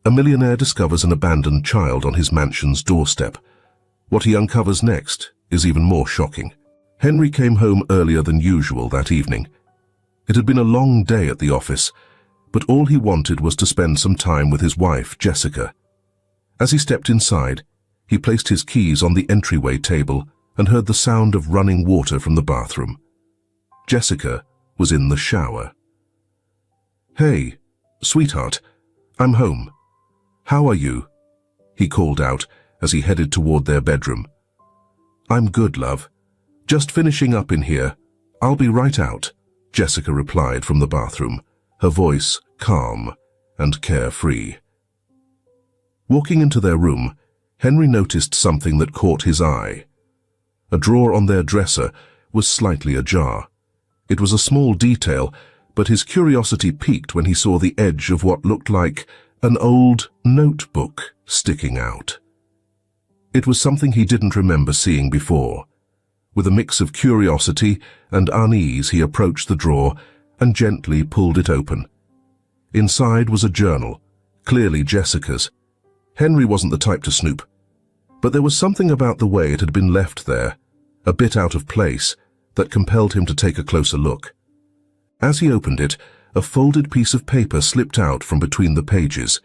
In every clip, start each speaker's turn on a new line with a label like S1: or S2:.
S1: A millionaire discovers an abandoned child on his mansion's doorstep. What he uncovers next is even more shocking. Henry came home earlier than usual that evening. It had been a long day at the office, but all he wanted was to spend some time with his wife, Jessica. As he stepped inside, he placed his keys on the entryway table and heard the sound of running water from the bathroom. Jessica was in the shower. "Hey, sweetheart, I'm home. How are you?" he called out as he headed toward their bedroom. "I'm good, love. Just finishing up in here. I'll be right out," Jessica replied from the bathroom, her voice calm and carefree. Walking into their room, Henry noticed something that caught his eye. A drawer on their dresser was slightly ajar. It was a small detail, but his curiosity piqued when he saw the edge of what looked like an old notebook sticking out. It was something he didn't remember seeing before. With a mix of curiosity and unease, he approached the drawer and gently pulled it open. Inside was a journal, clearly Jessica's. Henry wasn't the type to snoop, but there was something about the way it had been left there, a bit out of place, that compelled him to take a closer look. As he opened it, a folded piece of paper slipped out from between the pages.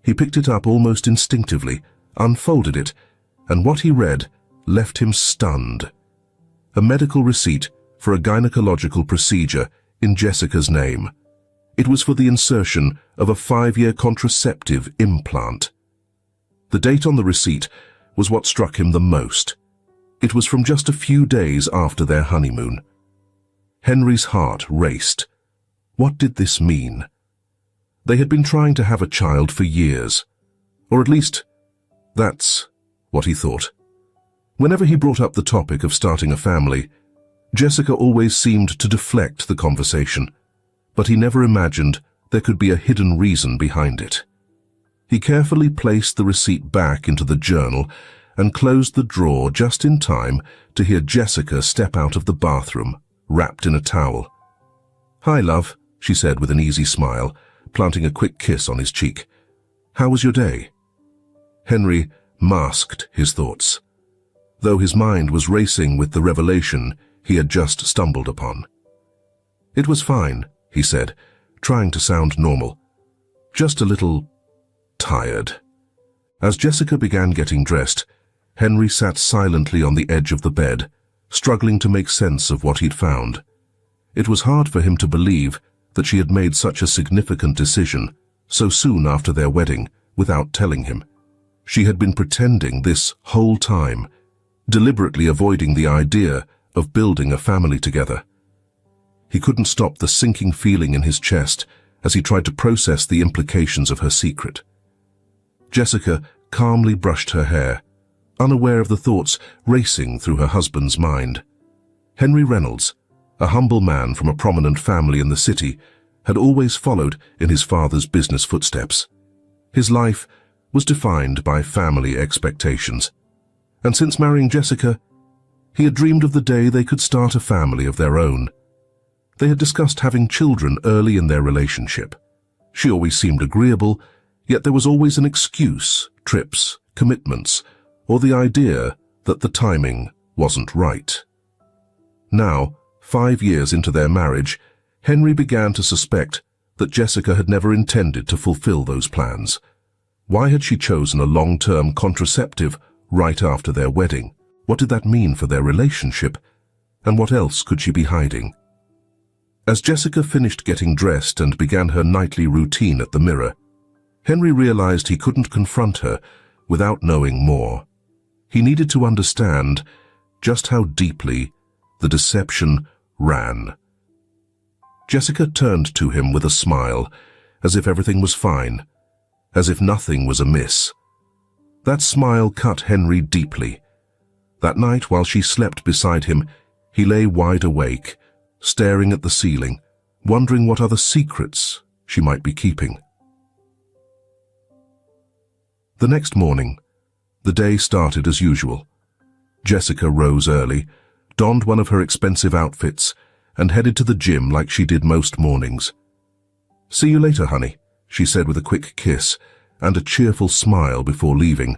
S1: He picked it up almost instinctively, unfolded it, and what he read left him stunned. A medical receipt for a gynecological procedure in Jessica's name. It was for the insertion of a 5-year contraceptive implant. The date on the receipt was what struck him the most. It was from just a few days after their honeymoon. Henry's heart raced. What did this mean? They had been trying to have a child for years. Or at least, that's what he thought. Whenever he brought up the topic of starting a family, Jessica always seemed to deflect the conversation, but he never imagined there could be a hidden reason behind it. He carefully placed the receipt back into the journal and closed the drawer just in time to hear Jessica step out of the bathroom, wrapped in a towel. "Hi, love," she said with an easy smile, planting a quick kiss on his cheek. "How was your day?" Henry masked his thoughts, though his mind was racing with the revelation he had just stumbled upon. "It was fine," he said, trying to sound normal. "Just a little tired." As Jessica began getting dressed, Henry sat silently on the edge of the bed, struggling to make sense of what he'd found. It was hard for him to believe that she had made such a significant decision so soon after their wedding without telling him. She had been pretending this whole time, deliberately avoiding the idea of building a family together. He couldn't stop the sinking feeling in his chest as he tried to process the implications of her secret. Jessica calmly brushed her hair, unaware of the thoughts racing through her husband's mind. Henry Reynolds, a humble man from a prominent family in the city, had always followed in his father's business footsteps. His life was defined by family expectations, and since marrying Jessica, he had dreamed of the day they could start a family of their own. They had discussed having children early in their relationship. She always seemed agreeable, yet there was always an excuse, trips, commitments, or the idea that the timing wasn't right. Now, 5 years into their marriage, Henry began to suspect that Jessica had never intended to fulfill those plans. Why had she chosen a long-term contraceptive right after their wedding? What did that mean for their relationship? And what else could she be hiding? As Jessica finished getting dressed and began her nightly routine at the mirror, Henry realized he couldn't confront her without knowing more. He needed to understand just how deeply the deception ran. Jessica turned to him with a smile, as if everything was fine, as if nothing was amiss. That smile cut Henry deeply. That night, while she slept beside him, he lay wide awake, staring at the ceiling, wondering what other secrets she might be keeping. The next morning, the day started as usual. Jessica rose early, donned one of her expensive outfits, and headed to the gym like she did most mornings. "See you later, honey," she said with a quick kiss, and a cheerful smile before leaving,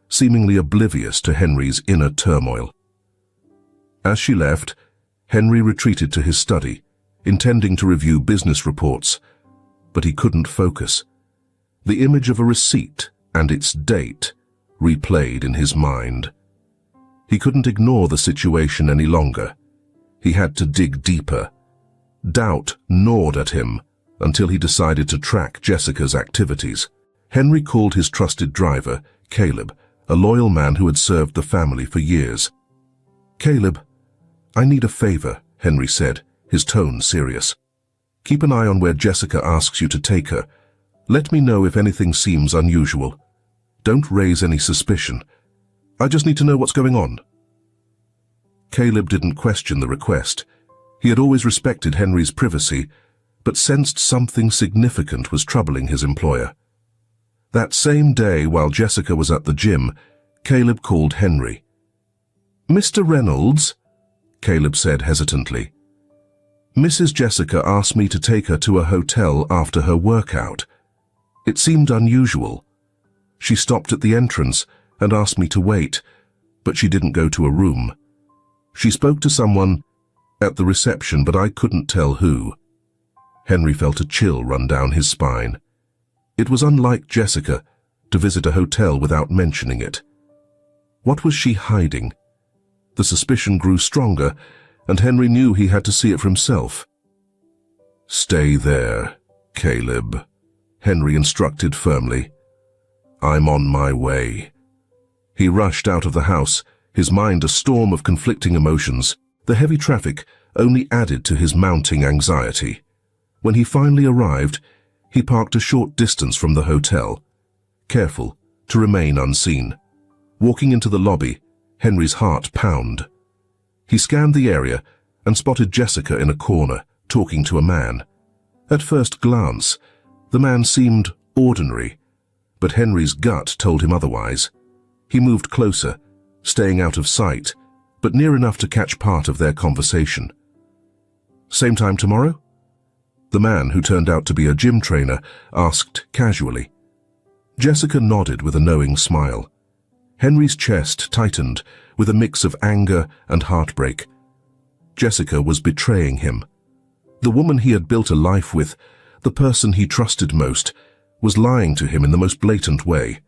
S1: seemingly oblivious to Henry's inner turmoil. As she left, Henry retreated to his study, intending to review business reports, but he couldn't focus. The image of a receipt and its date replayed in his mind. He couldn't ignore the situation any longer. He had to dig deeper. Doubt gnawed at him until he decided to track Jessica's activities. Henry called his trusted driver, Caleb, a loyal man who had served the family for years. "Caleb, I need a favor," Henry said, his tone serious. "Keep an eye on where Jessica asks you to take her. Let me know if anything seems unusual. Don't raise any suspicion. I just need to know what's going on." Caleb didn't question the request. He had always respected Henry's privacy, but sensed something significant was troubling his employer. That same day, while Jessica was at the gym, Caleb called Henry. "Mr. Reynolds," Caleb said hesitantly, "Mrs. Jessica asked me to take her to a hotel after her workout. It seemed unusual. She stopped at the entrance and asked me to wait, but she didn't go to a room. She spoke to someone at the reception, but I couldn't tell who." Henry felt a chill run down his spine. It was unlike Jessica to visit a hotel without mentioning it. What was she hiding? The suspicion grew stronger, and Henry knew he had to see it for himself. "Stay there, Caleb," Henry instructed firmly. "I'm on my way." He rushed out of the house, his mind a storm of conflicting emotions. The heavy traffic only added to his mounting anxiety. When he finally arrived, he parked a short distance from the hotel, careful to remain unseen. Walking into the lobby, Henry's heart pounded. He scanned the area and spotted Jessica in a corner, talking to a man. At first glance, the man seemed ordinary, but Henry's gut told him otherwise. He moved closer, staying out of sight, but near enough to catch part of their conversation. "Same time tomorrow?" The man, who turned out to be a gym trainer, asked casually. Jessica nodded with a knowing smile. Henry's chest tightened with a mix of anger and heartbreak. Jessica was betraying him. The woman he had built a life with, the person he trusted most, was lying to him in the most blatant way.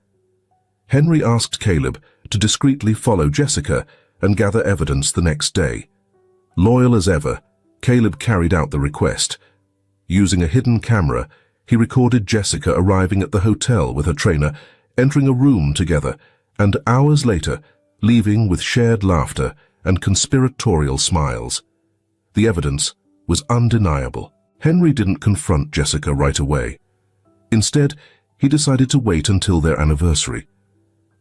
S1: Henry asked Caleb to discreetly follow Jessica and gather evidence the next day. Loyal as ever, Caleb carried out the request. Using a hidden camera, he recorded Jessica arriving at the hotel with her trainer, entering a room together, and hours later, leaving with shared laughter and conspiratorial smiles. The evidence was undeniable. Henry didn't confront Jessica right away. Instead, he decided to wait until their anniversary.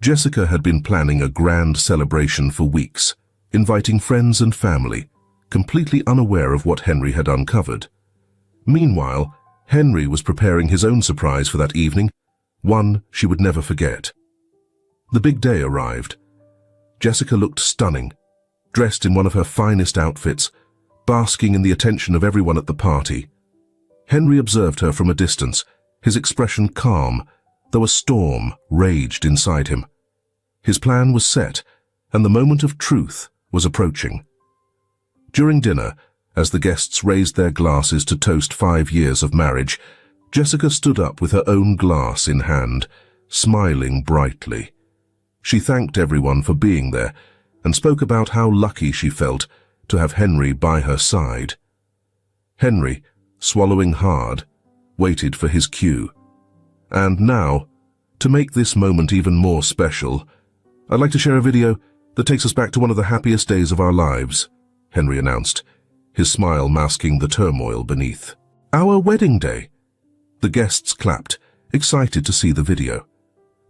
S1: Jessica had been planning a grand celebration for weeks, inviting friends and family, completely unaware of what Henry had uncovered. Meanwhile, Henry was preparing his own surprise for that evening, one she would never forget. The big day arrived. Jessica looked stunning, dressed in one of her finest outfits, basking in the attention of everyone at the party. Henry observed her from a distance, his expression calm, though a storm raged inside him. His plan was set, and the moment of truth was approaching. During dinner, as the guests raised their glasses to toast 5 years of marriage, Jessica stood up with her own glass in hand, smiling brightly. She thanked everyone for being there and spoke about how lucky she felt to have Henry by her side. Henry, swallowing hard, waited for his cue. "And now, to make this moment even more special, I'd like to share a video that takes us back to one of the happiest days of our lives," Henry announced, his smile masking the turmoil beneath. "Our wedding day." The guests clapped, excited to see the video.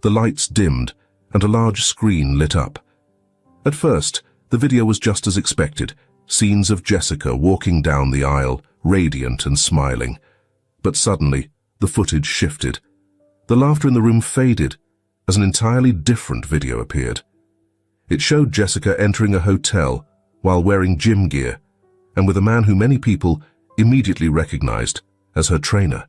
S1: The lights dimmed, and a large screen lit up. At first, the video was just as expected, scenes of Jessica walking down the aisle, radiant and smiling. But suddenly, the footage shifted. The laughter in the room faded as an entirely different video appeared. It showed Jessica entering a hotel while wearing gym gear, and with a man who many people immediately recognized as her trainer.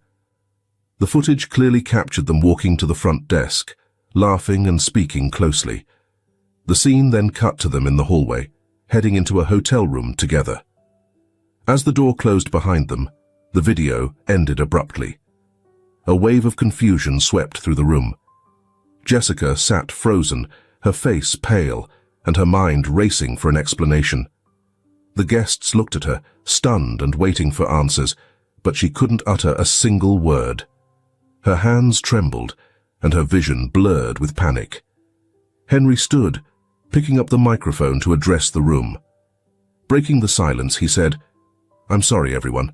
S1: The footage clearly captured them walking to the front desk, laughing and speaking closely. The scene then cut to them in the hallway, heading into a hotel room together. As the door closed behind them, the video ended abruptly. A wave of confusion swept through the room. Jessica sat frozen, her face pale, and her mind racing for an explanation. The guests looked at her, stunned and waiting for answers, but she couldn't utter a single word. Her hands trembled, and her vision blurred with panic. Henry stood, picking up the microphone to address the room. Breaking the silence, he said, "I'm sorry, everyone.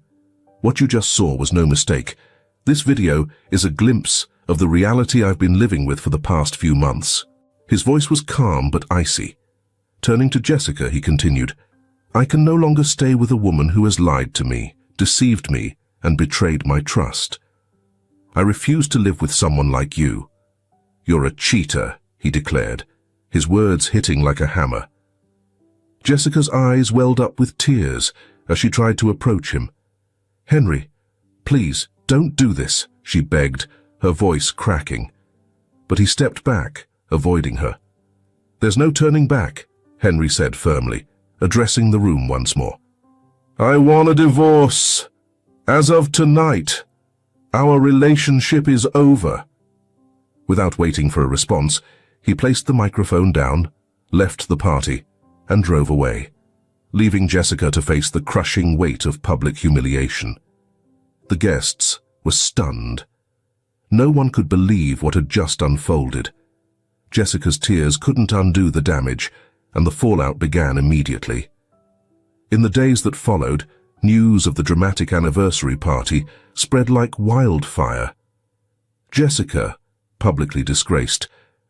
S1: What you just saw was no mistake. This video is a glimpse of the reality I've been living with for the past few months." His voice was calm but icy. Turning to Jessica, he continued, "I can no longer stay with a woman who has lied to me, deceived me, and betrayed my trust. I refuse to live with someone like you. You're a cheater," he declared, his words hitting like a hammer. Jessica's eyes welled up with tears as she tried to approach him. "Henry, please, don't do this," she begged, her voice cracking. But he stepped back, avoiding her. "There's no turning back," Henry said firmly, addressing the room once more. "I want a divorce. As of tonight, our relationship is over." Without waiting for a response, he placed the microphone down, left the party, and drove away, leaving Jessica to face the crushing weight of public humiliation. The guests were stunned. No one could believe what had just unfolded. Jessica's tears couldn't undo the damage, and the fallout began immediately. In the days that followed, news of the dramatic anniversary party spread like wildfire. Jessica, publicly disgraced,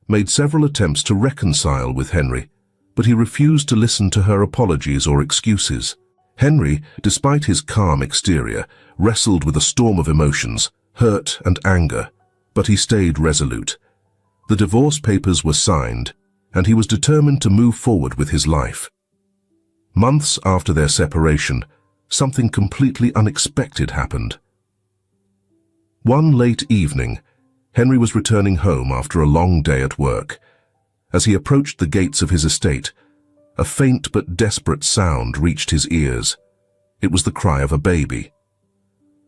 S1: made several attempts to reconcile with Henry, but he refused to listen to her apologies or excuses. Henry, despite his calm exterior, wrestled with a storm of emotions, hurt and anger, but he stayed resolute. The divorce papers were signed, and he was determined to move forward with his life. Months after their separation, something completely unexpected happened. One late evening, Henry was returning home after a long day at work. As he approached the gates of his estate, a faint but desperate sound reached his ears. It was the cry of a baby.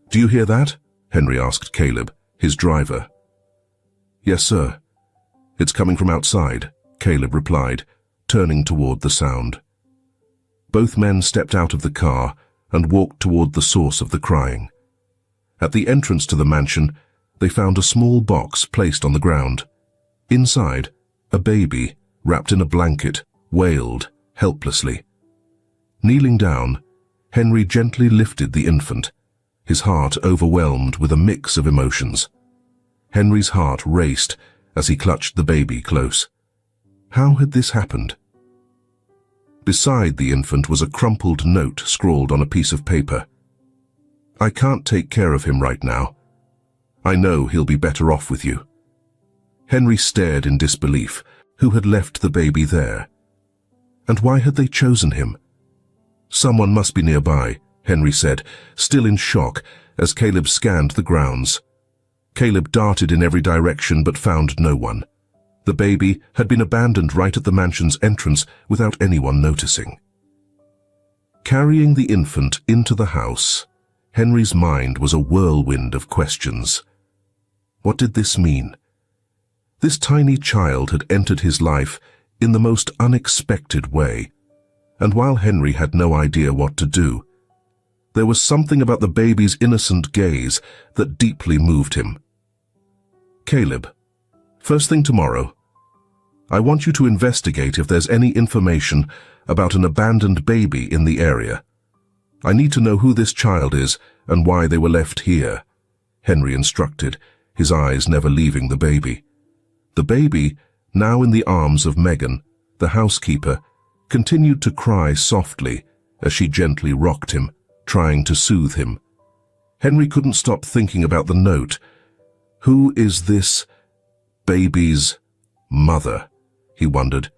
S1: "Do you hear that?" Henry asked Caleb, his driver. "Yes, sir. It's coming from outside," Caleb replied, turning toward the sound. Both men stepped out of the car and walked toward the source of the crying. At the entrance to the mansion, they found a small box placed on the ground. Inside, a baby, wrapped in a blanket, wailed helplessly. Kneeling down, Henry gently lifted the infant, his heart overwhelmed with a mix of emotions. Henry's heart raced as he clutched the baby close. How had this happened? Beside the infant was a crumpled note scrawled on a piece of paper. "I can't take care of him right now. I know he'll be better off with you." Henry stared in disbelief. Who had left the baby there? And why had they chosen him? "Someone must be nearby," Henry said, still in shock, as Caleb scanned the grounds. Caleb darted in every direction but found no one. The baby had been abandoned right at the mansion's entrance without anyone noticing. Carrying the infant into the house, Henry's mind was a whirlwind of questions. What did this mean? This tiny child had entered his life in the most unexpected way, and while Henry had no idea what to do, there was something about the baby's innocent gaze that deeply moved him. "Caleb, first thing tomorrow, I want you to investigate if there's any information about an abandoned baby in the area. I need to know who this child is and why they were left here," Henry instructed, his eyes never leaving the baby. The baby, now in the arms of Megan, the housekeeper, continued to cry softly as she gently rocked him, trying to soothe him. Henry couldn't stop thinking about the note. Who is this baby's mother? He wondered.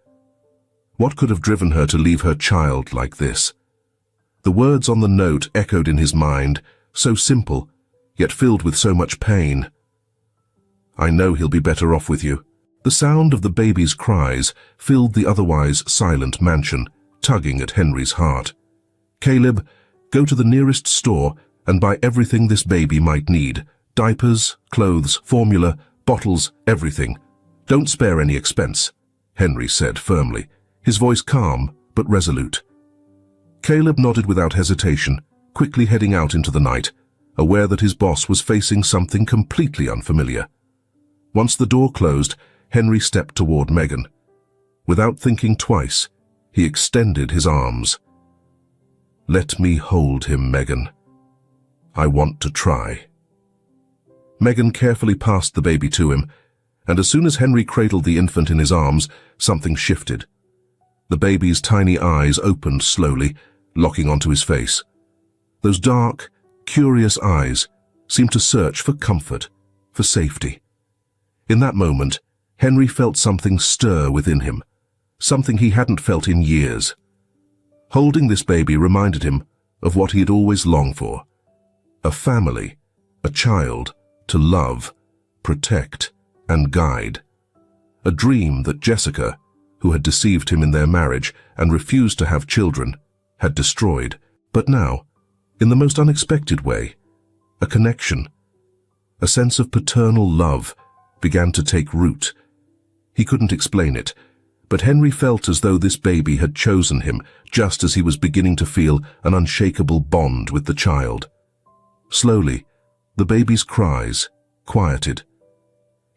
S1: What could have driven her to leave her child like this? The words on the note echoed in his mind, so simple, yet filled with so much pain. I know he'll be better off with you." The sound of the baby's cries filled the otherwise silent mansion, tugging at Henry's heart. "Caleb, go to the nearest store and buy everything this baby might need. Diapers, clothes, formula, bottles, everything. Don't spare any expense," Henry said firmly, his voice calm but resolute. Caleb nodded without hesitation, quickly heading out into the night, aware that his boss was facing something completely unfamiliar. Once the door closed, Henry stepped toward Megan. Without thinking twice, he extended his arms. "Let me hold him, Megan. I want to try." Megan carefully passed the baby to him, and as soon as Henry cradled the infant in his arms, something shifted. The baby's tiny eyes opened slowly, locking onto his face. Those dark, curious eyes seemed to search for comfort, for safety. In that moment, Henry felt something stir within him, something he hadn't felt in years. Holding this baby reminded him of what he had always longed for: a family, a child to love, protect, and guide. A dream that Jessica, who had deceived him in their marriage and refused to have children, had destroyed. But now, in the most unexpected way, a connection, a sense of paternal love, began to take root. He couldn't explain it, but Henry felt as though this baby had chosen him just as he was beginning to feel an unshakable bond with the child. Slowly, the baby's cries quieted.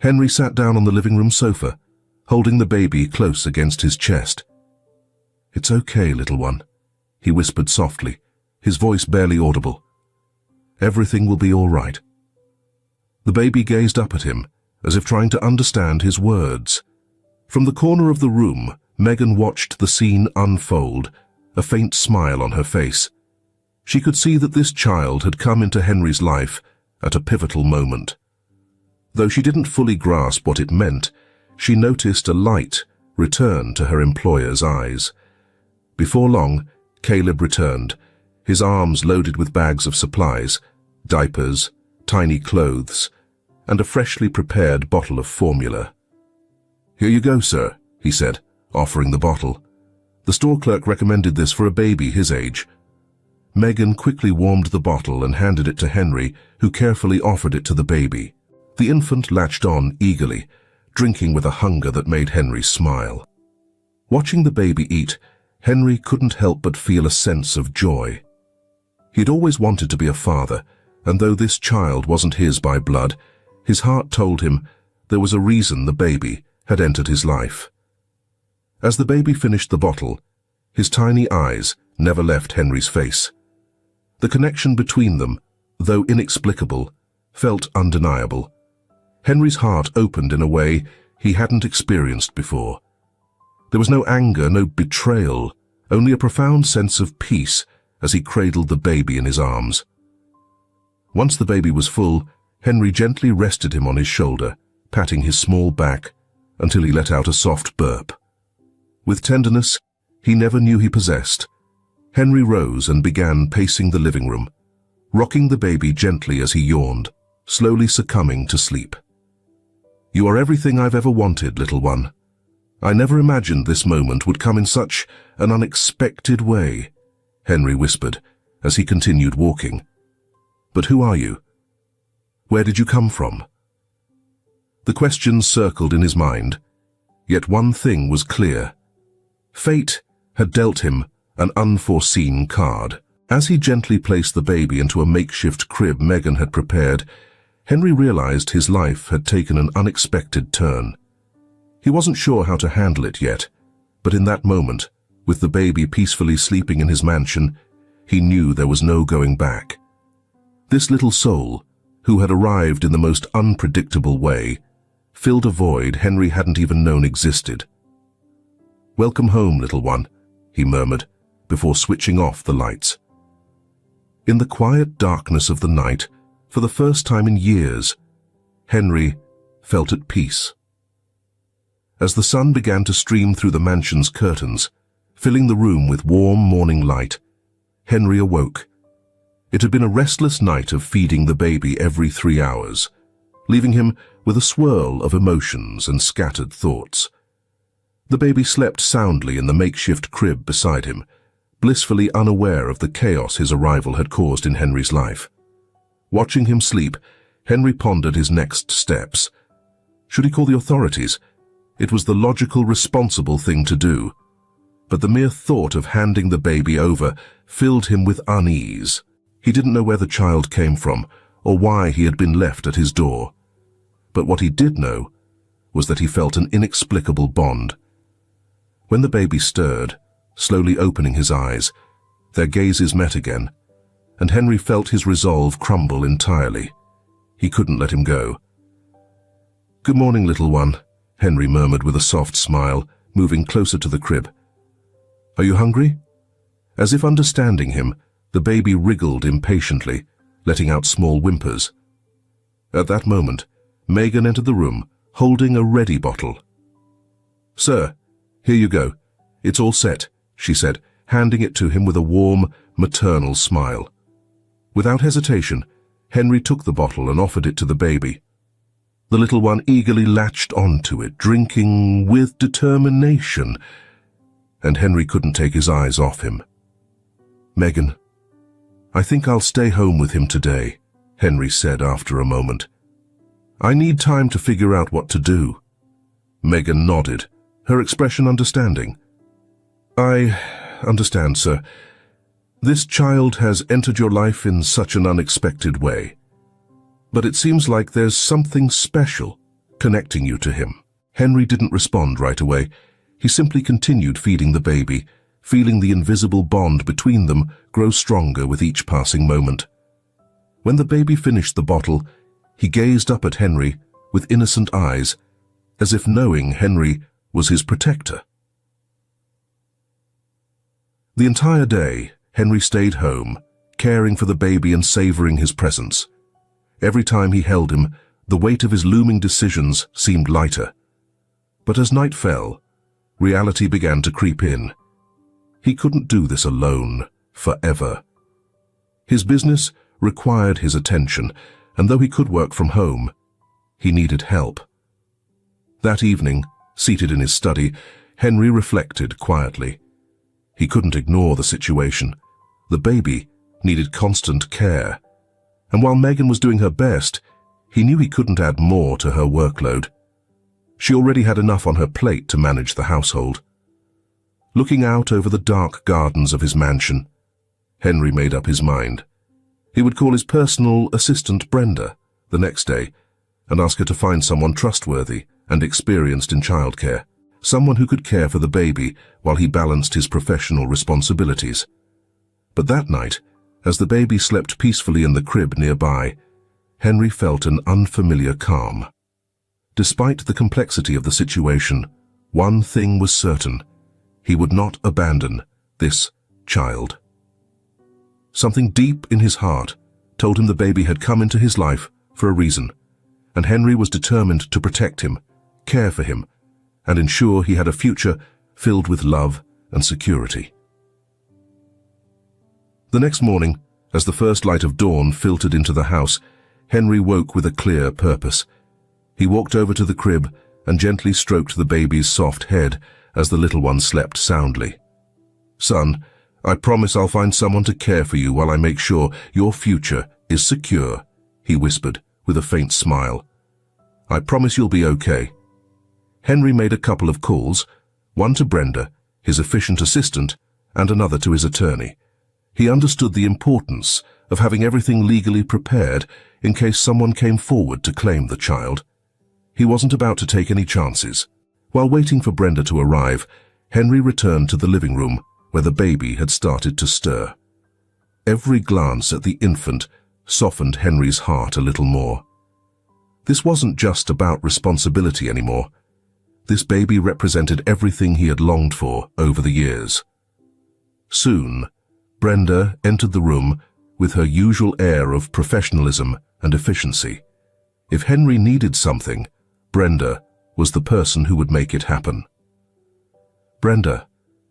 S1: Henry sat down on the living room sofa, holding the baby close against his chest. "It's okay, little one," he whispered softly, his voice barely audible. "Everything will be all right." The baby gazed up at him, as if trying to understand his words. From the corner of the room, Megan watched the scene unfold, a faint smile on her face. She could see that this child had come into Henry's life at a pivotal moment. Though she didn't fully grasp what it meant, she noticed a light return to her employer's eyes. Before long, Caleb returned, his arms loaded with bags of supplies, diapers, tiny clothes, and a freshly prepared bottle of formula. "Here you go, sir," he said, offering the bottle. "The store clerk recommended this for a baby his age." Megan quickly warmed the bottle and handed it to Henry, who carefully offered it to the baby. The infant latched on eagerly, drinking with a hunger that made Henry smile. Watching the baby eat, Henry couldn't help but feel a sense of joy. He'd always wanted to be a father, and though this child wasn't his by blood, his heart told him there was a reason the baby had entered his life. As the baby finished the bottle, his tiny eyes never left Henry's face. The connection between them, though inexplicable, felt undeniable. Henry's heart opened in a way he hadn't experienced before. There was no anger, no betrayal, only a profound sense of peace as he cradled the baby in his arms. Once the baby was full, Henry gently rested him on his shoulder, patting his small back until he let out a soft burp. With tenderness he never knew he possessed, Henry rose and began pacing the living room, rocking the baby gently as he yawned, slowly succumbing to sleep. "You are everything I've ever wanted, little one. I never imagined this moment would come in such an unexpected way," Henry whispered as he continued walking. "But who are you? Where did you come from?" The questions circled in his mind, yet one thing was clear. Fate had dealt him an unforeseen card. As he gently placed the baby into a makeshift crib Megan had prepared, Henry realized his life had taken an unexpected turn. He wasn't sure how to handle it yet, but in that moment, with the baby peacefully sleeping in his mansion, he knew there was no going back. This little soul, who had arrived in the most unpredictable way, filled a void Henry hadn't even known existed. "Welcome home, little one," he murmured, before switching off the lights. In the quiet darkness of the night, for the first time in years, Henry felt at peace. As the sun began to stream through the mansion's curtains, filling the room with warm morning light, Henry awoke. It had been a restless night of feeding the baby every 3 hours, leaving him with a swirl of emotions and scattered thoughts. The baby slept soundly in the makeshift crib beside him, blissfully unaware of the chaos his arrival had caused in Henry's life. Watching him sleep, Henry pondered his next steps. Should he call the authorities? It was the logical, responsible thing to do. But the mere thought of handing the baby over filled him with unease. He didn't know where the child came from or why he had been left at his door. But what he did know was that he felt an inexplicable bond. When the baby stirred, slowly opening his eyes, their gazes met again, and Henry felt his resolve crumble entirely. He couldn't let him go. "Good morning, little one," Henry murmured with a soft smile, moving closer to the crib. "Are you hungry?" As if understanding him, the baby wriggled impatiently, letting out small whimpers. At that moment, Megan entered the room, holding a ready bottle. "Sir, here you go. It's all set," she said, handing it to him with a warm, maternal smile. Without hesitation, Henry took the bottle and offered it to the baby. The little one eagerly latched onto it, drinking with determination, and Henry couldn't take his eyes off him. "Megan, I think I'll stay home with him today," Henry said after a moment. "I need time to figure out what to do." Megan nodded, her expression understanding. "I understand, sir. This child has entered your life in such an unexpected way. But it seems like there's something special connecting you to him." Henry didn't respond right away. He simply continued feeding the baby, feeling the invisible bond between them grow stronger with each passing moment. When the baby finished the bottle, he gazed up at Henry with innocent eyes, as if knowing Henry was his protector. The entire day, Henry stayed home, caring for the baby and savoring his presence. Every time he held him, the weight of his looming decisions seemed lighter. But as night fell, reality began to creep in. He couldn't do this alone, forever. His business required his attention, and though he could work from home, he needed help. That evening, seated in his study, Henry reflected quietly. He couldn't ignore the situation. The baby needed constant care. And while Megan was doing her best, he knew he couldn't add more to her workload. She already had enough on her plate to manage the household. Looking out over the dark gardens of his mansion, Henry made up his mind. He would call his personal assistant Brenda the next day and ask her to find someone trustworthy and experienced in childcare, someone who could care for the baby while he balanced his professional responsibilities. But that night, as the baby slept peacefully in the crib nearby, Henry felt an unfamiliar calm. Despite the complexity of the situation, one thing was certain: he would not abandon this child. Something deep in his heart told him the baby had come into his life for a reason, and Henry was determined to protect him, care for him, and ensure he had a future filled with love and security. The next morning, as the first light of dawn filtered into the house, Henry woke with a clear purpose. He walked over to the crib and gently stroked the baby's soft head as the little one slept soundly. "Son, I promise I'll find someone to care for you while I make sure your future is secure," he whispered with a faint smile. "I promise you'll be okay." Henry made a couple of calls, one to Brenda, his efficient assistant, and another to his attorney. He understood the importance of having everything legally prepared in case someone came forward to claim the child. He wasn't about to take any chances. While waiting for Brenda to arrive, Henry returned to the living room where the baby had started to stir. Every glance at the infant softened Henry's heart a little more. This wasn't just about responsibility anymore. This baby represented everything he had longed for over the years. Soon, Brenda entered the room with her usual air of professionalism and efficiency. If Henry needed something, Brenda was the person who would make it happen. "Brenda,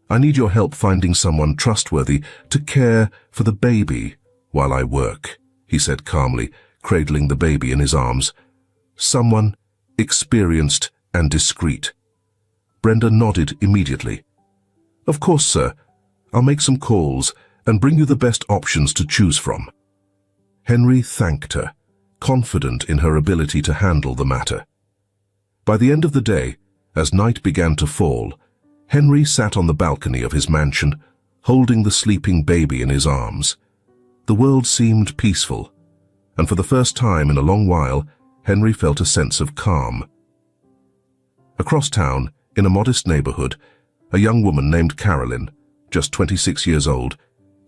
S1: I need your help finding someone trustworthy to care for the baby while I work," he said calmly, cradling the baby in his arms. "Someone experienced and discreet. Brenda nodded immediately. "Of course, sir. I'll make some calls and bring you the best options to choose from." Henry thanked her, confident in her ability to handle the matter. By the end of the day, as night began to fall, Henry sat on the balcony of his mansion, holding the sleeping baby in his arms. The world seemed peaceful, and for the first time in a long while, Henry felt a sense of calm. Across town, in a modest neighborhood, a young woman named Carolyn, just 26 years old,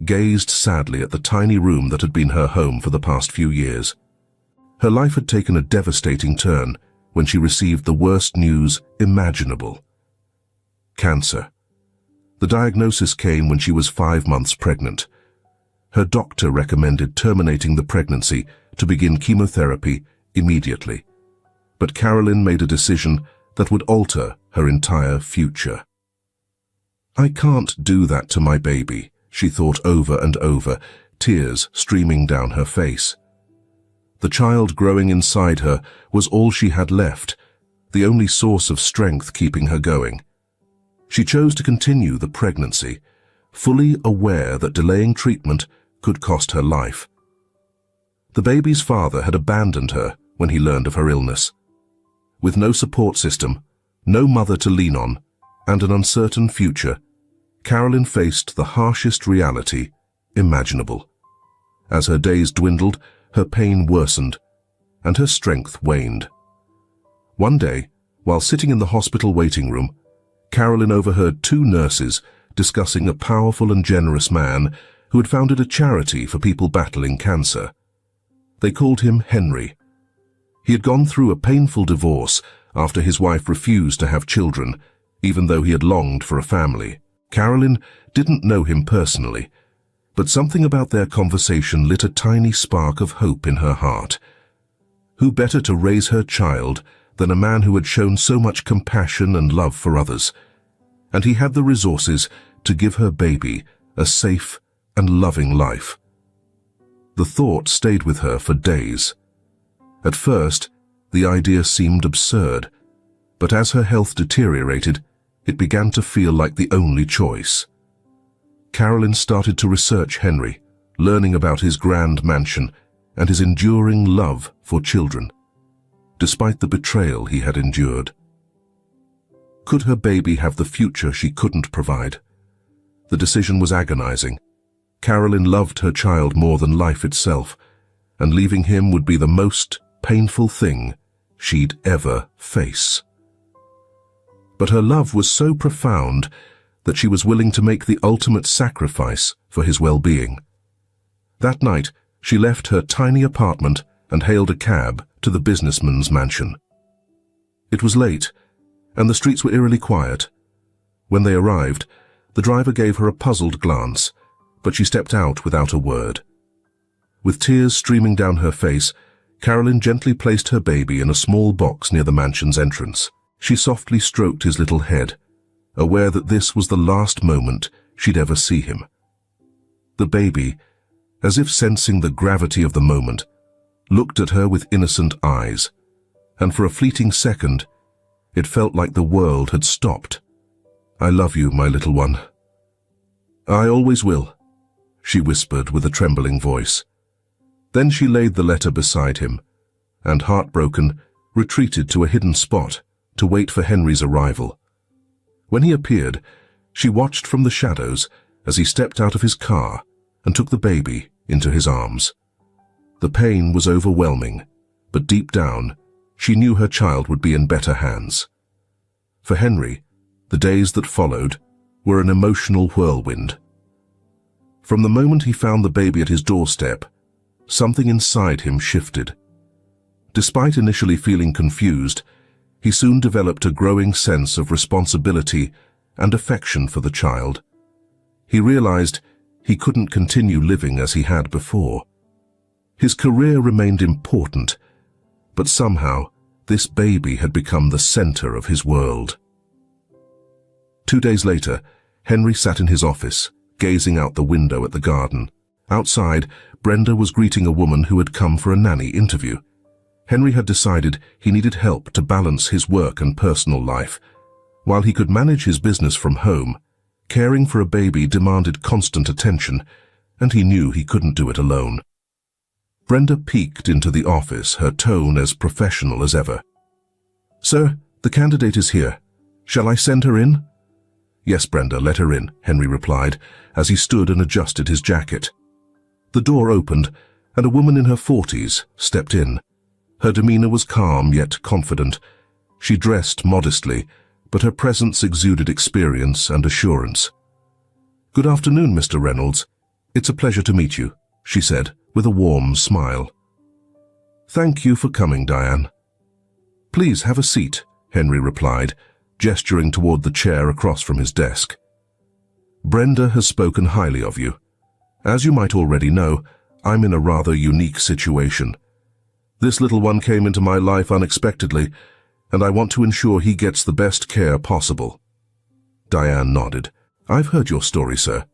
S1: gazed sadly at the tiny room that had been her home for the past few years. Her life had taken a devastating turn when she received the worst news imaginable: cancer. The diagnosis came when she was 5 months pregnant. Her doctor recommended terminating the pregnancy to begin chemotherapy immediately. But Carolyn made a decision that would alter her entire future. "I can't do that to my baby," she thought over and over, tears streaming down her face. The child growing inside her was all she had left, the only source of strength keeping her going. She chose to continue the pregnancy, fully aware that delaying treatment could cost her life. The baby's father had abandoned her when he learned of her illness. With no support system, no mother to lean on, and an uncertain future, Carolyn faced the harshest reality imaginable. As her days dwindled, her pain worsened, and her strength waned. One day, while sitting in the hospital waiting room, Carolyn overheard 2 nurses discussing a powerful and generous man who had founded a charity for people battling cancer. They called him Henry. He had gone through a painful divorce after his wife refused to have children, even though he had longed for a family. Carolyn didn't know him personally, but something about their conversation lit a tiny spark of hope in her heart. Who better to raise her child than a man who had shown so much compassion and love for others? And he had the resources to give her baby a safe and loving life. The thought stayed with her for days. At first, the idea seemed absurd, but as her health deteriorated, it began to feel like the only choice. Carolyn started to research Henry, learning about his grand mansion and his enduring love for children, despite the betrayal he had endured. Could her baby have the future she couldn't provide? The decision was agonizing. Carolyn loved her child more than life itself, and leaving him would be the most painful thing she'd ever face. But her love was so profound that she was willing to make the ultimate sacrifice for his well-being. That night, she left her tiny apartment and hailed a cab to the businessman's mansion. It was late, and the streets were eerily quiet. When they arrived, the driver gave her a puzzled glance, but she stepped out without a word. With tears streaming down her face, Carolyn gently placed her baby in a small box near the mansion's entrance. She softly stroked his little head, aware that this was the last moment she'd ever see him. The baby, as if sensing the gravity of the moment, looked at her with innocent eyes, and for a fleeting second, it felt like the world had stopped. "I love you, my little one." "I always will," she whispered with a trembling voice. Then she laid the letter beside him, and heartbroken, retreated to a hidden spot to wait for Henry's arrival. When he appeared, she watched from the shadows as he stepped out of his car and took the baby into his arms. The pain was overwhelming, but deep down, she knew her child would be in better hands. For Henry, the days that followed were an emotional whirlwind. From the moment he found the baby at his doorstep, something inside him shifted. Despite initially feeling confused, he soon developed a growing sense of responsibility and affection for the child. He realized he couldn't continue living as he had before. His career remained important, but somehow this baby had become the center of his world. 2 days later, Henry sat in his office, gazing out the window at the garden. Outside, Brenda was greeting a woman who had come for a nanny interview. Henry had decided he needed help to balance his work and personal life. While he could manage his business from home, caring for a baby demanded constant attention, and he knew he couldn't do it alone. Brenda peeked into the office, her tone as professional as ever. "Sir, the candidate is here. Shall I send her in?" "Yes, Brenda, let her in," Henry replied, as he stood and adjusted his jacket. The door opened, and a woman in her 40s stepped in. Her demeanor was calm yet confident. She dressed modestly, but her presence exuded experience and assurance. "Good afternoon, Mr. Reynolds. It's a pleasure to meet you," she said, with a warm smile. "Thank you for coming, Diane." "Please have a seat," Henry replied, gesturing toward the chair across from his desk. "Brenda has spoken highly of you. As you might already know, I'm in a rather unique situation. This little one came into my life unexpectedly, and I want to ensure he gets the best care possible." Diane nodded. "I've heard your story, sir.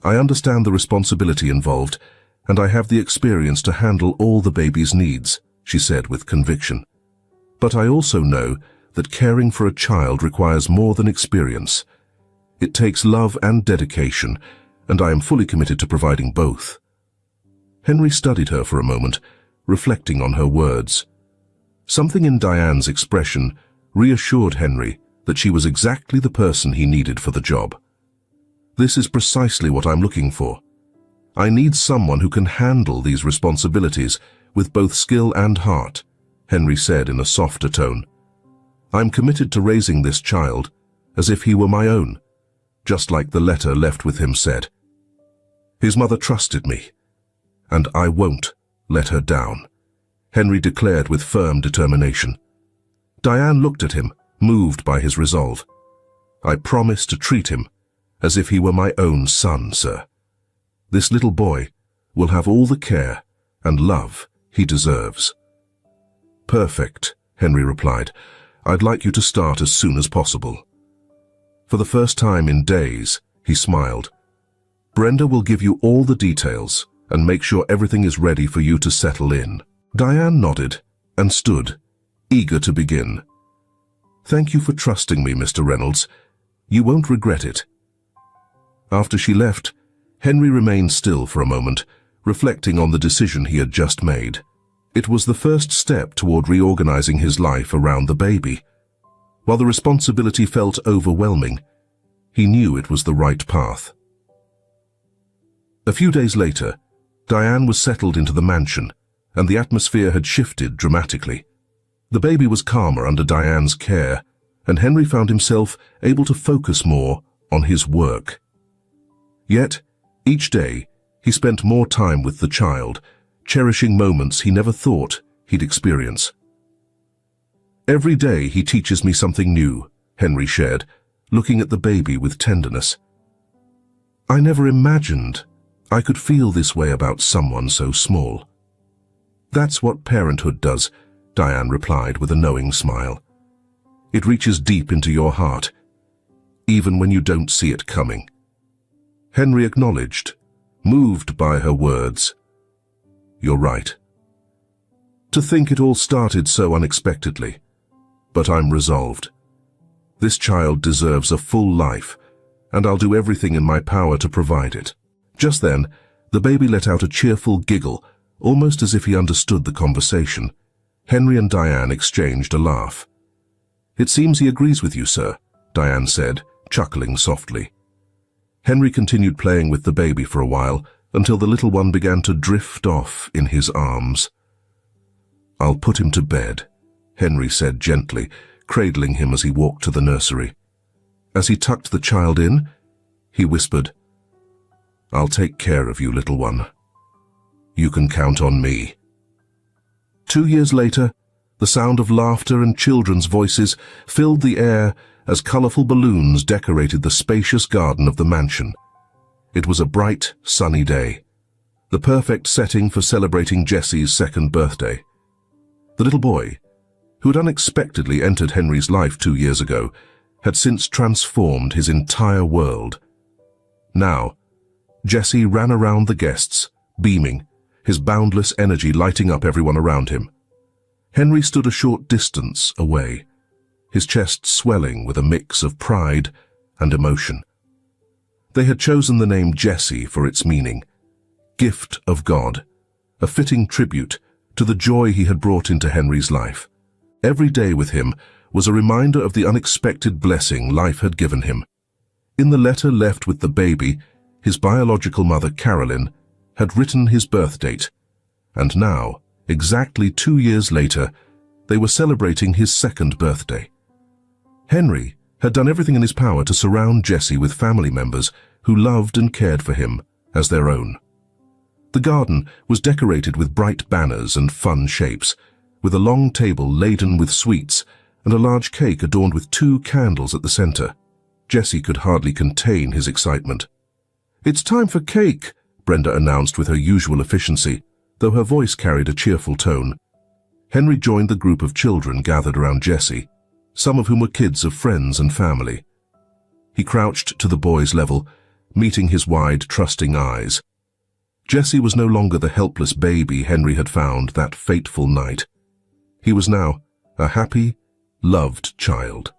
S1: I understand the responsibility involved, and I have the experience to handle all the baby's needs," she said with conviction. "But I also know that caring for a child requires more than experience. It takes love and dedication, and I am fully committed to providing both." Henry studied her for a moment, reflecting on her words. Something in Diane's expression reassured Henry that she was exactly the person he needed for the job. "This is precisely what I'm looking for. I need someone who can handle these responsibilities with both skill and heart," Henry said in a softer tone. "I'm committed to raising this child as if he were my own, just like the letter left with him said. His mother trusted me, and I won't let her down," Henry declared with firm determination. Diane looked at him, moved by his resolve. "I promise to treat him as if he were my own son, sir. This little boy will have all the care and love he deserves." "Perfect," Henry replied. "I'd like you to start as soon as possible." For the first time in days, he smiled. "Brenda will give you all the details and make sure everything is ready for you to settle in." Diane nodded and stood, eager to begin. "Thank you for trusting me, Mr. Reynolds. You won't regret it." After she left, Henry remained still for a moment, reflecting on the decision he had just made. It was the first step toward reorganizing his life around the baby. While the responsibility felt overwhelming, he knew it was the right path. A few days later, Diane was settled into the mansion, and the atmosphere had shifted dramatically. The baby was calmer under Diane's care, and Henry found himself able to focus more on his work. Yet, each day, he spent more time with the child, cherishing moments he never thought he'd experience. "Every day he teaches me something new," Henry shared, looking at the baby with tenderness. "I never imagined I could feel this way about someone so small." "That's what parenthood does," Diane replied with a knowing smile. "It reaches deep into your heart, even when you don't see it coming." Henry acknowledged, moved by her words. "You're right. To think it all started so unexpectedly, but I'm resolved. This child deserves a full life, and I'll do everything in my power to provide it." Just then, the baby let out a cheerful giggle, almost as if he understood the conversation. Henry and Diane exchanged a laugh. "It seems he agrees with you, sir," Diane said, chuckling softly. Henry continued playing with the baby for a while, until the little one began to drift off in his arms. "I'll put him to bed," Henry said gently, cradling him as he walked to the nursery. As he tucked the child in, he whispered, "I'll take care of you, little one. You can count on me." 2 years later, the sound of laughter and children's voices filled the air as colorful balloons decorated the spacious garden of the mansion. It was a bright, sunny day, the perfect setting for celebrating Jessie's 2nd birthday. The little boy, who had unexpectedly entered Henry's life 2 years ago, had since transformed his entire world. Now, Jessie ran around the guests, beaming, his boundless energy lighting up everyone around him. Henry stood a short distance away, his chest swelling with a mix of pride and emotion. They had chosen the name Jessie for its meaning, gift of God, a fitting tribute to the joy he had brought into Henry's life. Every day with him was a reminder of the unexpected blessing life had given him. In the letter left with the baby, his biological mother, Carolyn, had written his birth date, and now, exactly 2 years later, they were celebrating his second birthday. Henry had done everything in his power to surround Jessie with family members who loved and cared for him as their own. The garden was decorated with bright banners and fun shapes, with a long table laden with sweets and a large cake adorned with 2 candles at the center. Jessie could hardly contain his excitement. "It's time for cake," Brenda announced with her usual efficiency, though her voice carried a cheerful tone. Henry joined the group of children gathered around Jessie, some of whom were kids of friends and family. He crouched to the boy's level, meeting his wide, trusting eyes. Jessie was no longer the helpless baby Henry had found that fateful night. He was now a happy, loved child.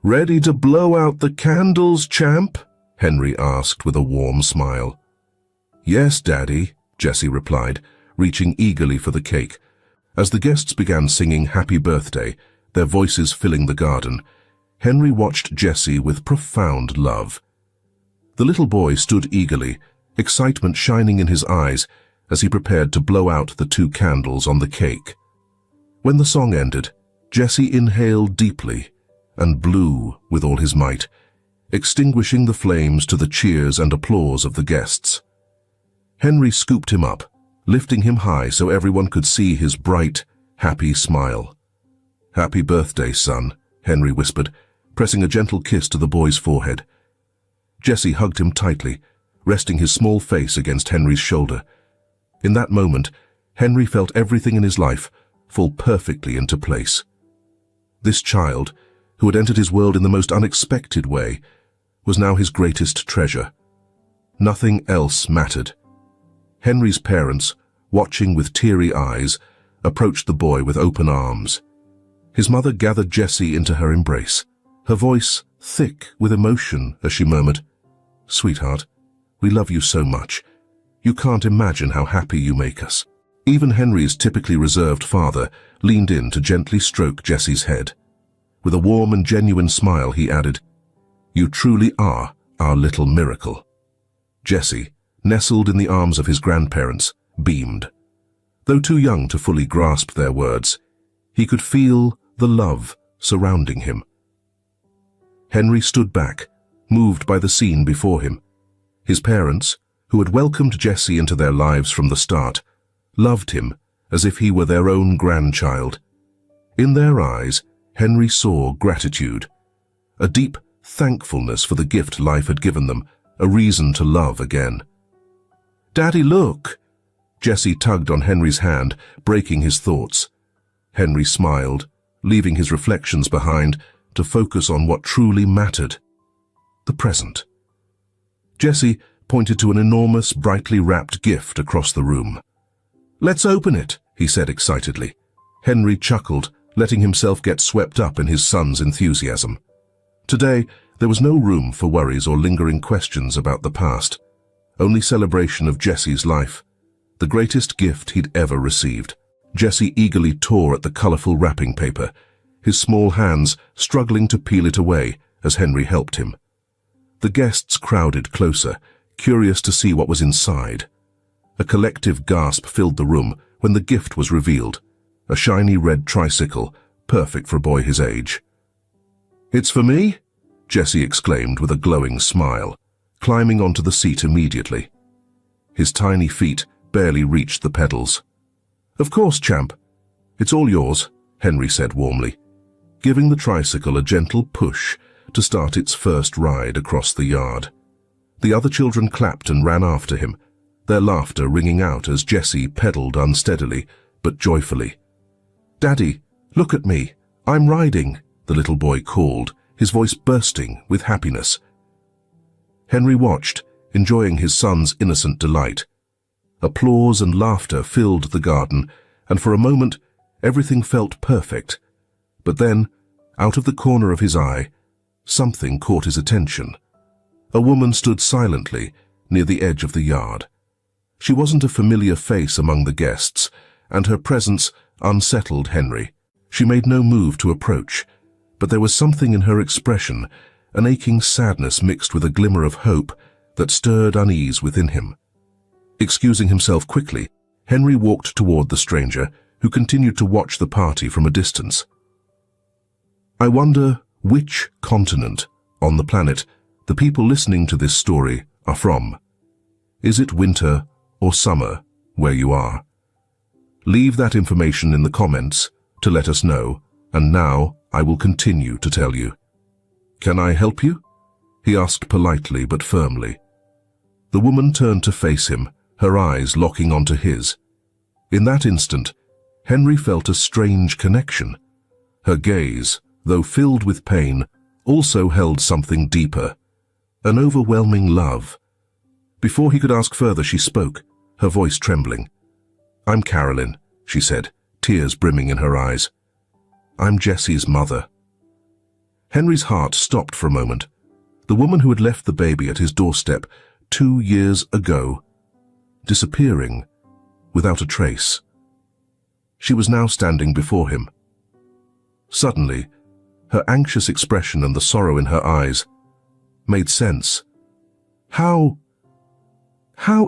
S1: "Ready to blow out the candles, champ?" Henry asked with a warm smile. "Yes, Daddy," Jessie replied, reaching eagerly for the cake. As the guests began singing Happy Birthday, their voices filling the garden, Henry watched Jessie with profound love. The little boy stood eagerly, excitement shining in his eyes as he prepared to blow out the 2 candles on the cake. When the song ended, Jessie inhaled deeply and blew with all his might, extinguishing the flames to the cheers and applause of the guests. Henry scooped him up, lifting him high so everyone could see his bright, happy smile. "Happy birthday, son," Henry whispered, pressing a gentle kiss to the boy's forehead. Jessie hugged him tightly, resting his small face against Henry's shoulder. In that moment, Henry felt everything in his life fall perfectly into place. This child, who had entered his world in the most unexpected way, was now his greatest treasure. Nothing else mattered. Henry's parents, watching with teary eyes, approached the boy with open arms. His mother gathered Jessie into her embrace, her voice thick with emotion as she murmured, "Sweetheart, we love you so much. You can't imagine how happy you make us." Even Henry's typically reserved father leaned in to gently stroke Jessie's head. With a warm and genuine smile, he added, "You truly are our little miracle." Jessie, nestled in the arms of his grandparents, beamed. Though too young to fully grasp their words, he could feel the love surrounding him. Henry stood back, moved by the scene before him. His parents, who had welcomed Jessie into their lives from the start, loved him as if he were their own grandchild. In their eyes, Henry saw gratitude, a deep thankfulness for the gift life had given them, a reason to love again. "Daddy, look!" Jessie tugged on Henry's hand, breaking his thoughts. Henry smiled, leaving his reflections behind to focus on what truly mattered: the present. Jessie pointed to an enormous, brightly wrapped gift across the room. "Let's open it," he said excitedly. Henry chuckled, letting himself get swept up in his son's enthusiasm. Today, there was no room for worries or lingering questions about the past. Only celebration of Jessie's life, the greatest gift he'd ever received. Jessie eagerly tore at the colorful wrapping paper, his small hands struggling to peel it away as Henry helped him. The guests crowded closer, curious to see what was inside. A collective gasp filled the room when the gift was revealed, a shiny red tricycle, perfect for a boy his age. "It's for me?" Jessie exclaimed with a glowing smile, climbing onto the seat immediately. His tiny feet barely reached the pedals. "Of course, champ. It's all yours," Henry said warmly, giving the tricycle a gentle push to start its first ride across the yard. The other children clapped and ran after him, their laughter ringing out as Jessie pedaled unsteadily but joyfully. "Daddy, look at me. I'm riding," the little boy called, his voice bursting with happiness. Henry watched, enjoying his son's innocent delight. Applause and laughter filled the garden, and for a moment, Everything felt perfect. But then, out of the corner of his eye, something caught his attention. A woman stood silently near the edge of the yard. She wasn't a familiar face among the guests, and her presence unsettled Henry. She made no move to approach, but there was something in her expression, an aching sadness mixed with a glimmer of hope that stirred unease within him. Excusing himself quickly, Henry walked toward the stranger, who continued to watch the party from a distance. I wonder which continent on the planet the people listening to this story are from. Is it winter or summer where you are? Leave that information in the comments to let us know, and now I will continue to tell you. Can I help you? He asked politely but firmly. The woman turned to face him, her eyes locking onto his. In that instant, Henry felt a strange connection. Her gaze, though filled with pain, also held something deeper, an overwhelming love. Before he could ask further, she spoke, her voice trembling. I'm Carolyn, she said, tears brimming in her eyes. I'm Jesse's mother. Henry's heart stopped for a moment. The woman who had left the baby at his doorstep 2 years ago, disappearing without a trace. She was now standing before him. Suddenly, her anxious expression and the sorrow in her eyes made sense. How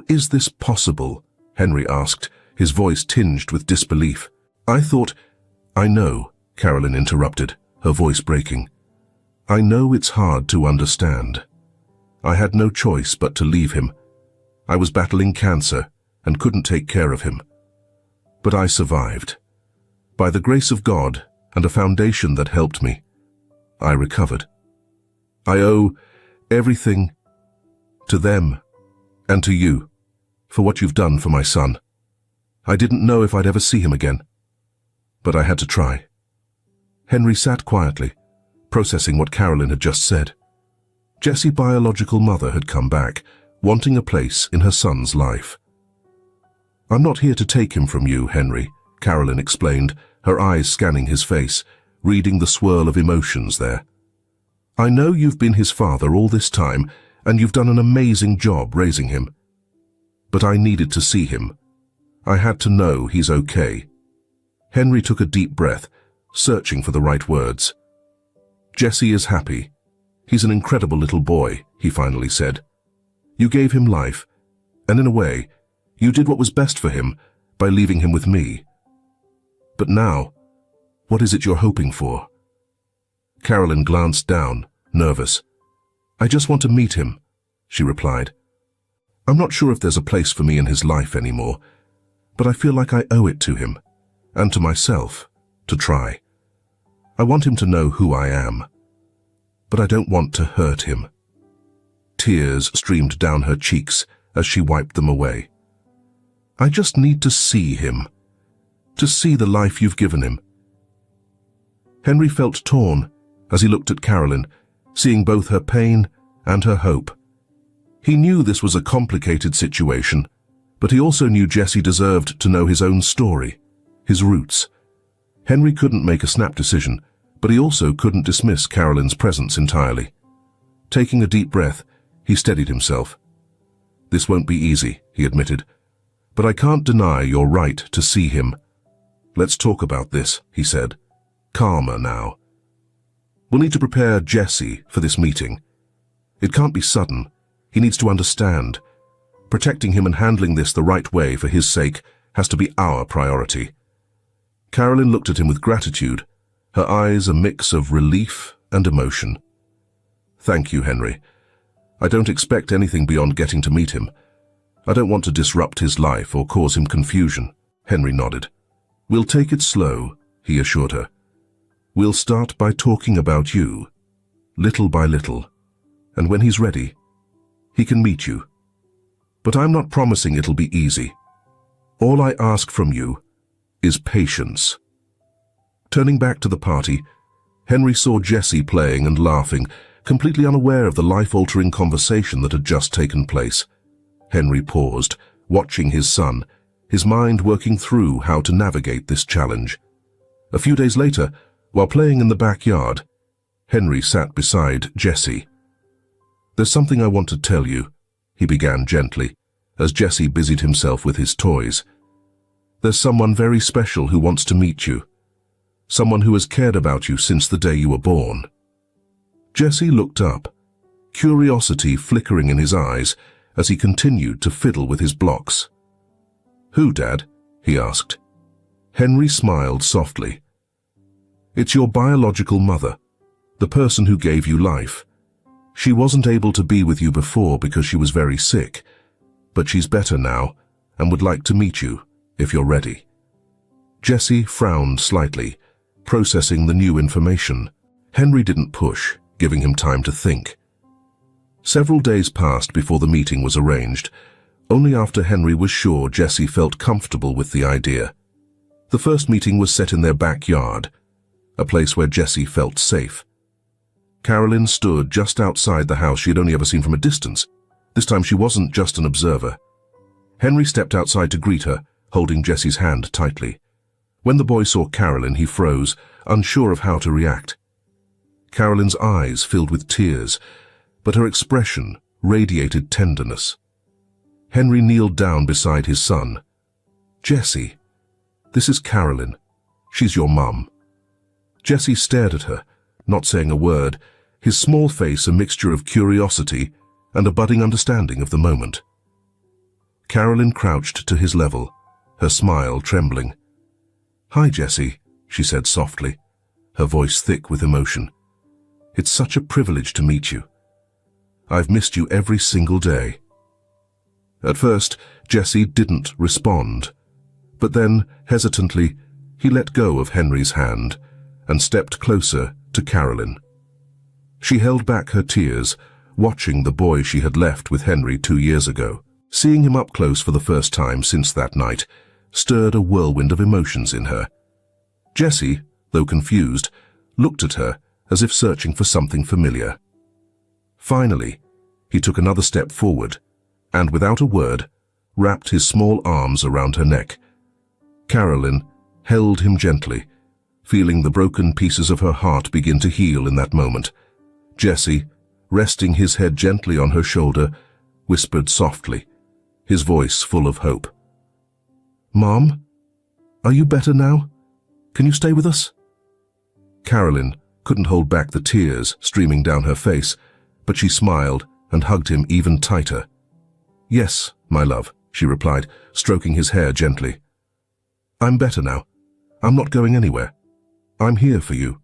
S1: is this possible? Henry asked, his voice tinged with disbelief. I know, Carolyn interrupted, her voice breaking. I know it's hard to understand. I had no choice but to leave him. I was battling cancer and couldn't take care of him. But I survived. By the grace of God and a foundation that helped me, I recovered. I owe everything to them and to you for what you've done for my son. I didn't know if I'd ever see him again, but I had to try. Henry sat quietly, processing what Carolyn had just said. Jesse's biological mother had come back, wanting a place in her son's life. I'm not here to take him from you, Henry, Carolyn explained, her eyes scanning his face, reading the swirl of emotions there. I know you've been his father all this time, and you've done an amazing job raising him. But I needed to see him. I had to know he's okay. Henry took a deep breath, searching for the right words. Jesse is happy. He's an incredible little boy, he finally said. You gave him life, and in a way, you did what was best for him by leaving him with me. But now, what is it you're hoping for? Carolyn glanced down, nervous. I just want to meet him, she replied. I'm not sure if there's a place for me in his life anymore, but I feel like I owe it to him, and to myself, to try. I want him to know who I am, but I don't want to hurt him. Tears streamed down her cheeks as she wiped them away. I just need to see him, to see the life you've given him. Henry felt torn as he looked at Carolyn, seeing both her pain and her hope. He knew this was a complicated situation, but he also knew Jesse deserved to know his own story, his roots. Henry couldn't make a snap decision, but he also couldn't dismiss Carolyn's presence entirely. Taking a deep breath, he steadied himself. This won't be easy, he admitted, but I can't deny your right to see him. Let's talk about this, he said, calmer now. We'll need to prepare Jesse for this meeting. It can't be sudden. He needs to understand. Protecting him and handling this the right way for his sake has to be our priority. Carolyn looked at him with gratitude, her eyes a mix of relief and emotion. Thank you, Henry. I don't expect anything beyond getting to meet him. I don't want to disrupt his life or cause him confusion. Henry nodded. We'll take it slow, he assured her. We'll start by talking about you, little by little, and when he's ready, he can meet you. But I'm not promising it'll be easy. All I ask from you is patience. Turning back to the party, Henry saw Jesse playing and laughing, completely unaware of the life-altering conversation that had just taken place. Henry paused, watching his son, his mind working through how to navigate this challenge. A few days later, while playing in the backyard, Henry sat beside Jesse. "There's something I want to tell you," he began gently, as Jesse busied himself with his toys. "There's someone very special who wants to meet you. Someone who has cared about you since the day you were born." Jesse looked up, curiosity flickering in his eyes as he continued to fiddle with his blocks. "Who, Dad?" he asked. Henry smiled softly. "It's your biological mother, the person who gave you life. She wasn't able to be with you before because she was very sick, but she's better now and would like to meet you, if you're ready." Jesse frowned slightly, processing the new information. Henry didn't push, giving him time to think. Several days passed before the meeting was arranged, only after Henry was sure Jesse felt comfortable with the idea. The first meeting was set in their backyard, a place where Jesse felt safe. Carolyn stood just outside the house she had only ever seen from a distance. This time she wasn't just an observer. Henry stepped outside to greet her, holding Jesse's hand tightly. When the boy saw Carolyn, he froze, unsure of how to react. Carolyn's eyes filled with tears, but her expression radiated tenderness. Henry kneeled down beside his son. "Jesse, this is Carolyn. She's your mum." Jesse stared at her, not saying a word, his small face a mixture of curiosity and a budding understanding of the moment. Carolyn crouched to his level, her smile trembling. "Hi, Jesse," she said softly, her voice thick with emotion. "It's such a privilege to meet you. I've missed you every single day." At first, Jesse didn't respond, but then, hesitantly, he let go of Henry's hand and stepped closer to Carolyn. She held back her tears, watching the boy she had left with Henry 2 years ago. Seeing him up close for the first time since that night stirred a whirlwind of emotions in her. Jesse, though confused, looked at her as if searching for something familiar. Finally, he took another step forward and, without a word, wrapped his small arms around her neck. Carolyn held him gently, feeling the broken pieces of her heart begin to heal in that moment. Jesse, resting his head gently on her shoulder, whispered softly, his voice full of hope. "Mom, are you better now? Can you stay with us?" Carolyn couldn't hold back the tears streaming down her face, but she smiled and hugged him even tighter. "Yes, my love," she replied, stroking his hair gently. "I'm better now. I'm not going anywhere. I'm here for you."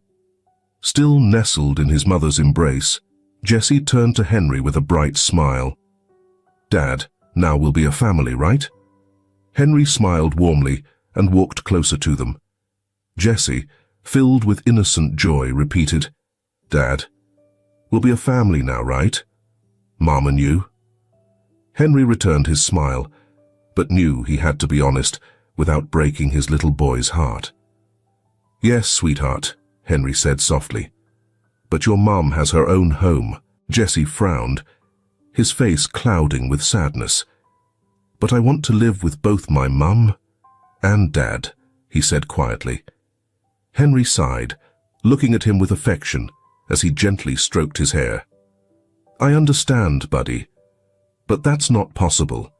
S1: Still nestled in his mother's embrace, Jesse turned to Henry with a bright smile. "Dad, now we'll be a family, right?" Henry smiled warmly and walked closer to them. Jesse, filled with innocent joy, repeated, "Dad, we'll be a family now, right? Mom and you?" Henry returned his smile, but knew he had to be honest without breaking his little boy's heart. "Yes, sweetheart," Henry said softly, "but your mom has her own home." Jesse frowned, his face clouding with sadness. "But I want to live with both my mum and Dad," he said quietly. Henry sighed, looking at him with affection as he gently stroked his hair. "I understand, buddy, but that's not possible.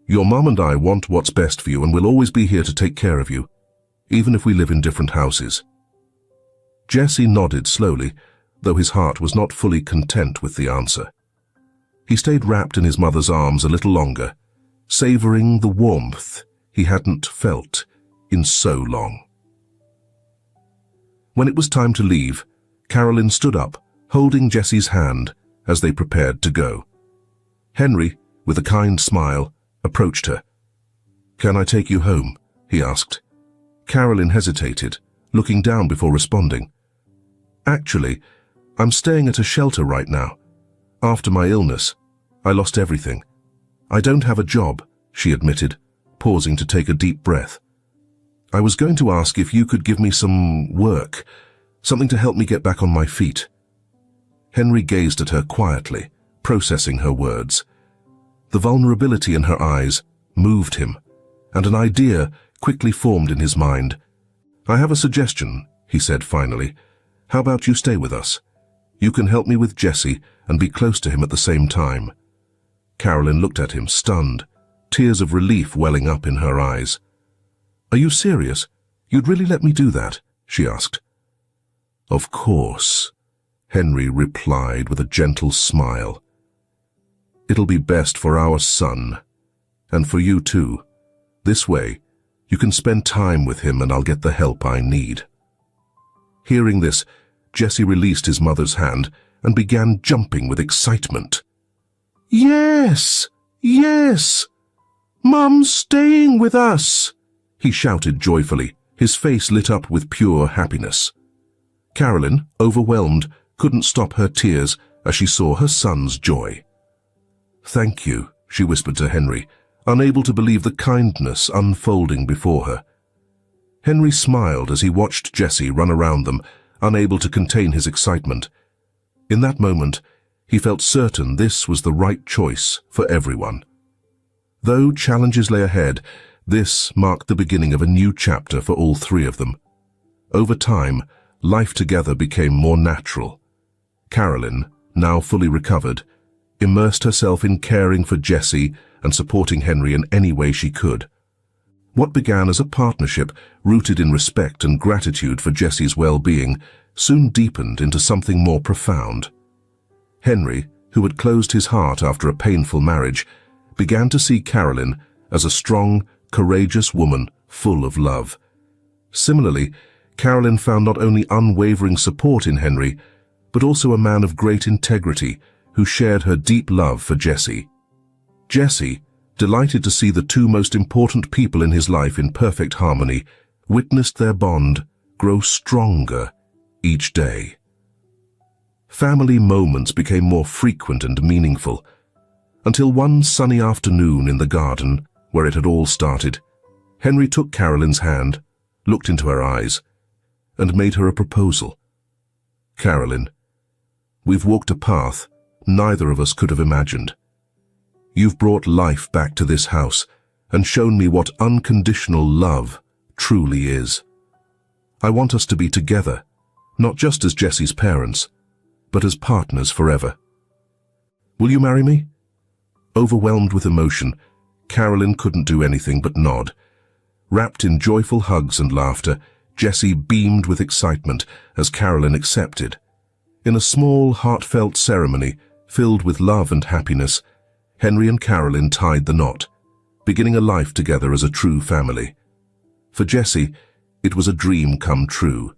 S1: Your mum and I want what's best for you and we'll always be here to take care of you, even if we live in different houses." Jesse nodded slowly, though his heart was not fully content with the answer. He stayed wrapped in his mother's arms a little longer, savoring the warmth he hadn't felt in so long. When it was time to leave, Carolyn stood up, holding Jesse's hand as they prepared to go. Henry, with a kind smile, approached her. "Can I take you home?" he asked. Carolyn hesitated, looking down before responding. "Actually, I'm staying at a shelter right now. After my illness, I lost everything. I don't have a job," she admitted, pausing to take a deep breath. "I was going to ask if you could give me some work, something to help me get back on my feet." Henry gazed at her quietly, processing her words. The vulnerability in her eyes moved him, and an idea quickly formed in his mind. "I have a suggestion," he said finally. "How about you stay with us? You can help me with Jesse and be close to him at the same time." Carolyn looked at him, stunned, tears of relief welling up in her eyes. "Are you serious? You'd really let me do that?" she asked. "Of course," Henry replied with a gentle smile. "It'll be best for our son, and for you too. This way, you can spend time with him and I'll get the help I need." Hearing this, Jesse released his mother's hand and began jumping with excitement. "Yes! Yes! Mum's staying with us!" he shouted joyfully, his face lit up with pure happiness. Carolyn, overwhelmed, couldn't stop her tears as she saw her son's joy. "Thank you," she whispered to Henry, unable to believe the kindness unfolding before her. Henry smiled as he watched Jesse run around them, unable to contain his excitement. In that moment, he felt certain this was the right choice for everyone. Though challenges lay ahead, this marked the beginning of a new chapter for all three of them. Over time, life together became more natural. Carolyn, now fully recovered, immersed herself in caring for Jesse and supporting Henry in any way she could. What began as a partnership rooted in respect and gratitude for Jesse's well-being soon deepened into something more profound. Henry, who had closed his heart after a painful marriage, began to see Carolyn as a strong, courageous woman full of love. Similarly, Carolyn found not only unwavering support in Henry, but also a man of great integrity who shared her deep love for Jesse. Jesse, delighted to see the two most important people in his life in perfect harmony, witnessed their bond grow stronger each day. Family moments became more frequent and meaningful, until one sunny afternoon in the garden, where it had all started, Henry took Carolyn's hand, looked into her eyes, and made her a proposal. "Carolyn, we've walked a path neither of us could have imagined. You've brought life back to this house and shown me what unconditional love truly is. I want us to be together, not just as Jesse's parents, but as partners forever. Will you marry me?" Overwhelmed with emotion, Carolyn couldn't do anything but nod. Wrapped in joyful hugs and laughter, Jesse beamed with excitement as Carolyn accepted. In a small, heartfelt ceremony filled with love and happiness, Henry and Carolyn tied the knot, beginning a life together as a true family. For Jesse, it was a dream come true,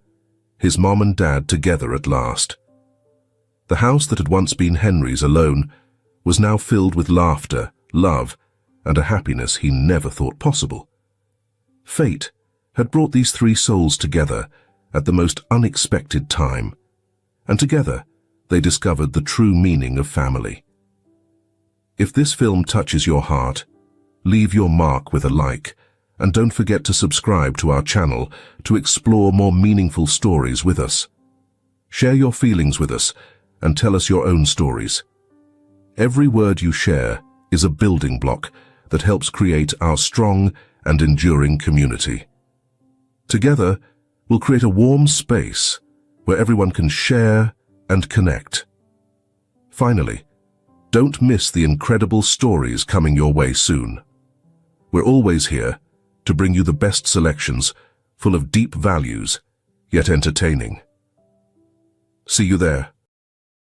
S1: his mom and dad together at last. The house that had once been Henry's alone was now filled with laughter, love, and a happiness he never thought possible. Fate had brought these three souls together at the most unexpected time, and together they discovered the true meaning of family. If this film touches your heart, leave your mark with a like, and don't forget to subscribe to our channel to explore more meaningful stories with us. Share your feelings with us and tell us your own stories. Every word you share is a building block that helps create our strong and enduring community. Together, we'll create a warm space where everyone can share and connect. Finally, don't miss the incredible stories coming your way soon. We're always here to bring you the best selections, full of deep values, yet entertaining. See you there.